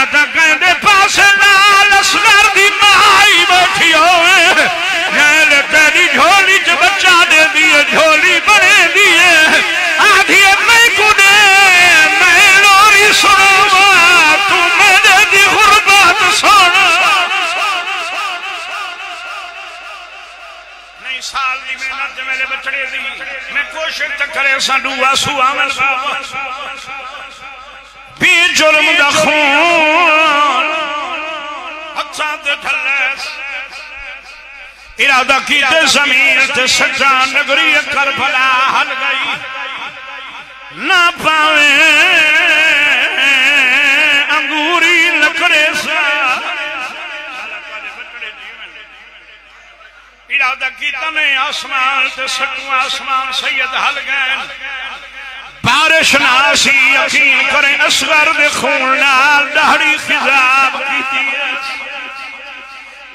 تا کہندے پاس نال اصغر دی مائی بیٹھی ہوئے جیل تیری جھولی چ بچہ دے دیئے جھولی بنے دیئے آدھیے میں کو دے میں لوری سنوا تو میرے دی غربت سونا نہیں سال دی محنت میرے بچڑے دی میں کوشش تکرے سنڈو آسو آمن بھی جرم دا خون ہتھاں تے ڈھلے ارادہ کیتے زمین تے سجا نگری کربلا ہل گئی نہ پاویں انگوری لکڑے سا ارادہ کیتا میں آسمان تے سٹو آسمان سید ہل گئے بارش ناسی یقین کریں اصغر دے خون نال دہڑی خضاب کیتی ہے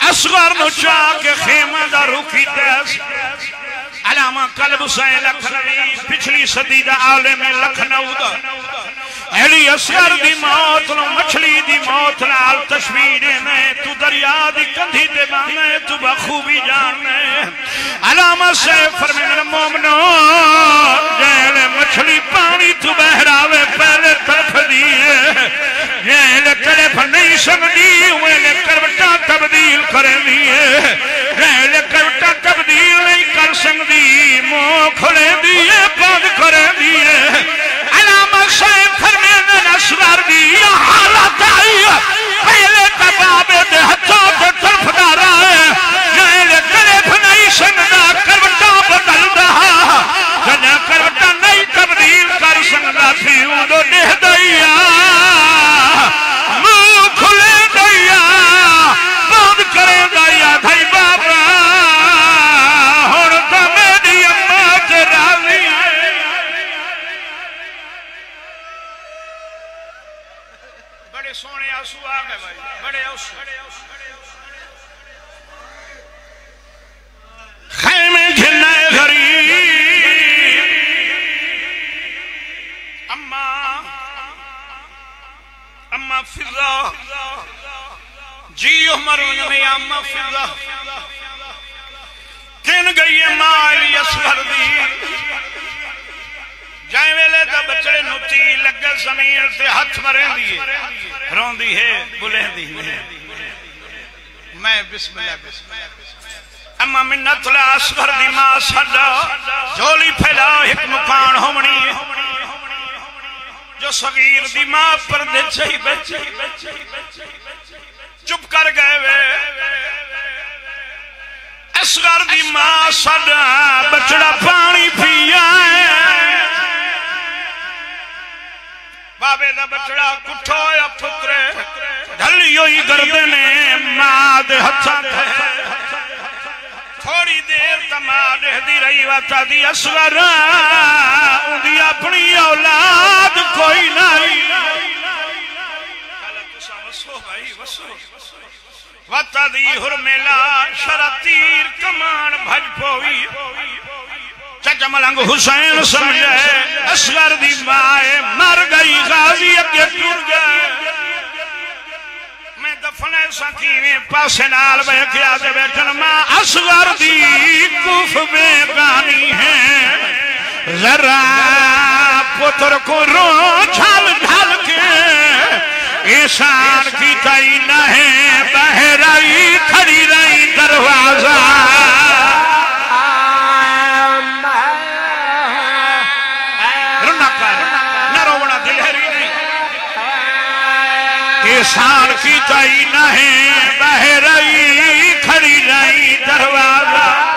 اصغر نو چاہ کے خیمہ دا روکی تیس علامہ قلب حسین لکھنوی پچھلی صدی دا عالم لکھنو دا ایلی اصغر دی موت نو مچھلی دی موت نال تشبیر میں تو دریا دی کندھی دے بانے تو بخوبی جانے علامہ سے فرمین مومنو جیل مچھلی پانی تو بہراوے پہلے طرف دیئے جیل طرف نہیں سمدی ویلے کروٹا تبدیل کریں دیئے جیل کروٹا تبدیل نہیں کر سکتی منہ کھلے دیئے بند کریں دیئے علامہ سے فرمین اصغر دی حالت آئی پہلے تبابے دے ہتھوں تے طرف دارا ہے جیل طرف نہیں سمدہ کروٹا بدل رہا جنہ کروٹا نہیں تبدیل کر سکتا تھی اندو دے دیا منہ کھلے دیا بند کرے دیا بھائی بابا ہون تو میری اماں تے راضی بڑے سونے آنسو آگئے بھائی بڑے آنسو خیمے جھلائے غریب اماں فضا جی عمر میں اماں فضا کن گئی ماں علی اصغر دی جائیں ویلے دا بچڑے نوتی لگے زمین سے ہاتھ مریں دیئے رون دی ہے بلیں دی ہے میں بسم اللہ اما منت لا اصغر دی ماں سجا جھولی پھیلا ایک مکان ہومنی جو صغیر دی ماں پر دے چاہی بچے چپ کر گئے وے اصغر دی ماں سجا بچڑا پانی پیا بابے دا بچڑا کٹھو یا پترے ڈھلی ہوئی گردنے ماں دے ہتھاں تھے تھوڑی دیر تمام دی رہی واتا دی اصغر اندھی اپنی اولاد کوئی نہیں واتا دی حرمیلا شرطیر کمان بھج پوئی چچا ملنگ حسین سمجھے اصغر دی مائے مر گئی غازی اگے ٹر گئے میں دفنے سکینے پاسے نال بیٹھیا دے بیٹھن ماں اصغر دی کف بیگانی ہے ذرا پتر کو رو جھل جھل کے احسان کی تائی نہ ہے بہرائی کھڑی رہی دروازہ احسان کی تائی نہ ہے بہرائی کھڑی رہی دروازہ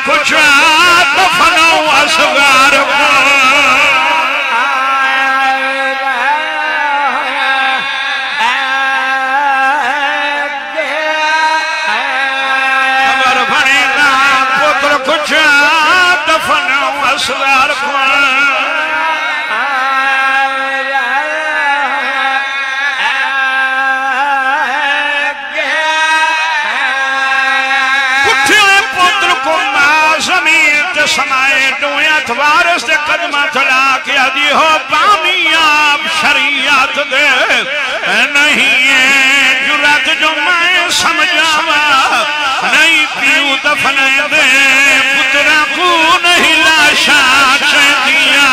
کچھ دفنو اصغر اصغر کو سمائے ڈویت وارث دے قدمہ تھلا کیا دی ہو بامیاب شریعت دے نہیں ہے جرات جو میں سمجھاوا نہیں پیو دفنے دے پترہ کو نہیں لاشا چیدیا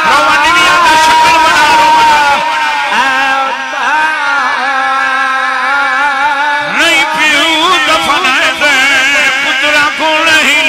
روانی دیا کا شکل بنا نہیں پیو دفنے دے پترہ کو نہیں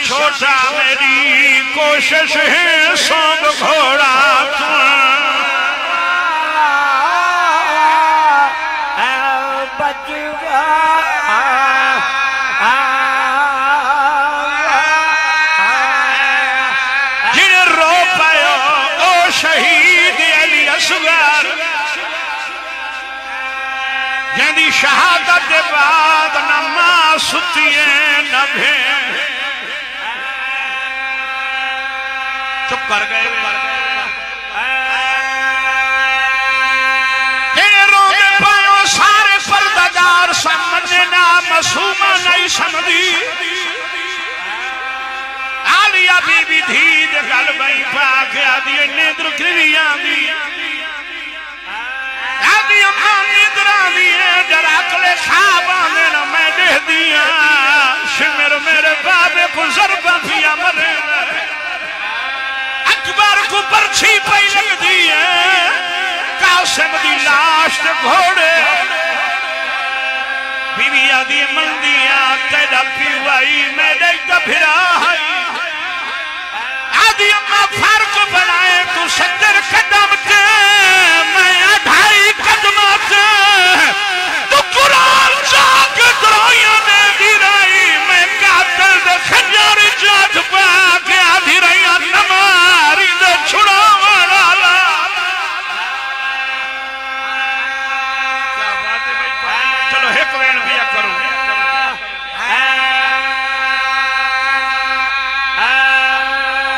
چھوٹا میری کوشش ہے سونگ گھوڑا جن رو پایا او شہید علی اصغر جن شہادت کے بعد نہ ماں ستی ہے نہ بھین چپ کر گئے تیرے رونے پائیوں سارے پردگار سمجھنا مسومہ نہیں سمجھی آلیا بی بی دھی دے گل بھائی پاک آدھی نیدر کری آدھی آدھی امان نیدر آدھی جراکلے خواب آمینا میں دے دیا شمر میرے بابے کو ضربہ بھی عملے اکبر کو پرچھی پہی لگ دی ہے قاسم دی لاش تے گھوڑے بی بی آدھی من دیا تیرا پیوائی میں دیکھتا پھرا ہے آدھی اما فرق بنائے تو 70 قدم تے میں 2.5 قدم تے تو قرآن جاگ درائیاں نے گرائی میں قاتل دے خجار جات پا کے آدھی رہیاں نماری دے چھڑا والا کیا بات ہے بھائی چلو ایک وین بیا کرو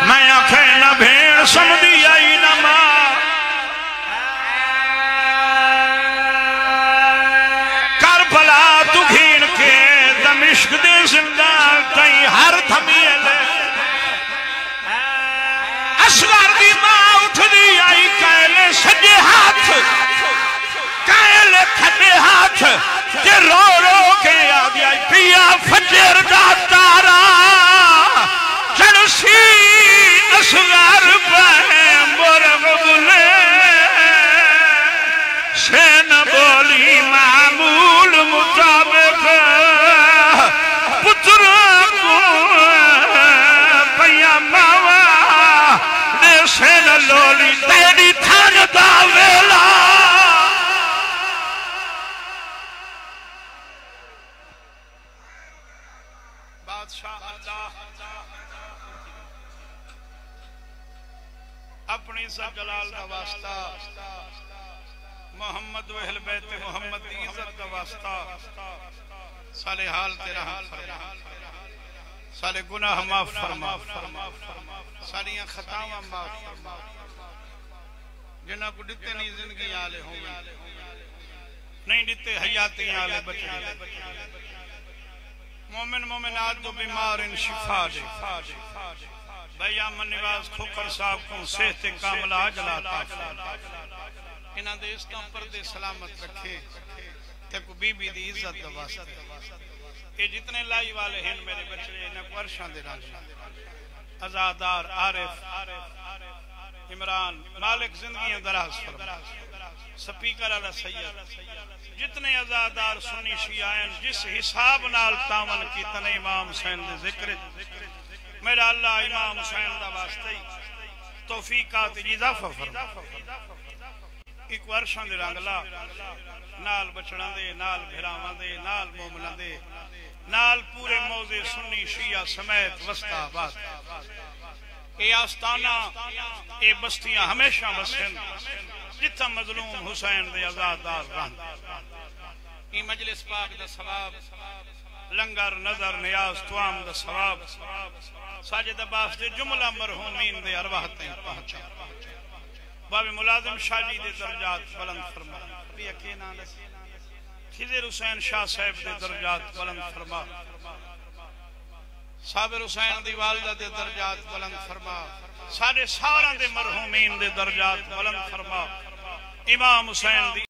میں آنکھیں نہ بھیڑ سمدھی آئی نہ ماں کربلا تو گھین کے دمشق دے زندان تئی ہر تھمیل اصغر دی ماں اٹھ دی آئی کائلے سجے ہاتھ کائلے کھٹے ہاتھ کہ رو رو کے آگے آئی پیا فجر دا تارا چڑسی اصغر پہ مرغ بلے سین بولی معمول مطابق پتر کو پیا ماوا دے سین لولی تیری تھان دا ویلا بادشاہ اللہ اپنی عزت جلال کا واسطہ محمد و اہل بیت محمد کی عزت کا واسطہ سالے حال تیرا فرما سالے گناہ معاف فرما سالیاں خطاواں معاف فرما جنہاں کو ڈتے نہیں زندگی آلے ہوں نہیں ڈتے حیاتی آلے بچے مومنات جو بیمار ان شفا دے بھائی آمن نواز کھوکر صاحب کو صحت کاملہ جلاتا انہاں دے اس پر دے سلامت رکھے تیکو بی بی دی عزت دا واسطہ یہ جتنے لائی والے ہیں میرے بچے انہیں کو عرشان دے راجہ ازادار عارف عمران مالک زندگیاں دراز فرما سپیکر علی سید جتنے ازادار سنی شیعین جس حساب نال تاون کی تن امام حسین دے ذکر میرا اللہ امام حسین دا واسطے توفیقات اضافہ فرما ایک ورشاں دے رنگ لا نال بچڑاں دے نال بھراواں دے نال مومناں دے نال پورے موضع سنی شیعہ سمیت وسطا آباد اے آستانہ اے بستیاں ہمیشہ وسن جتھا مظلوم حسین دے آزادار رہن ای مجلس پاک دا ثواب لنگر نظر نیاز توام دا ثواب ساجد عباس دے جملہ مرحومین دے ارواح تین پہنچا باب ملازم شاہ جی دے درجات بلند فرما بھی اکینا خضر حسین شاہ صاحب دے درجات بلند فرما صابر حسین دی والدہ دے درجات بلند فرما سارے سارا دے مرحومین دے درجات بلند فرما امام حسین دی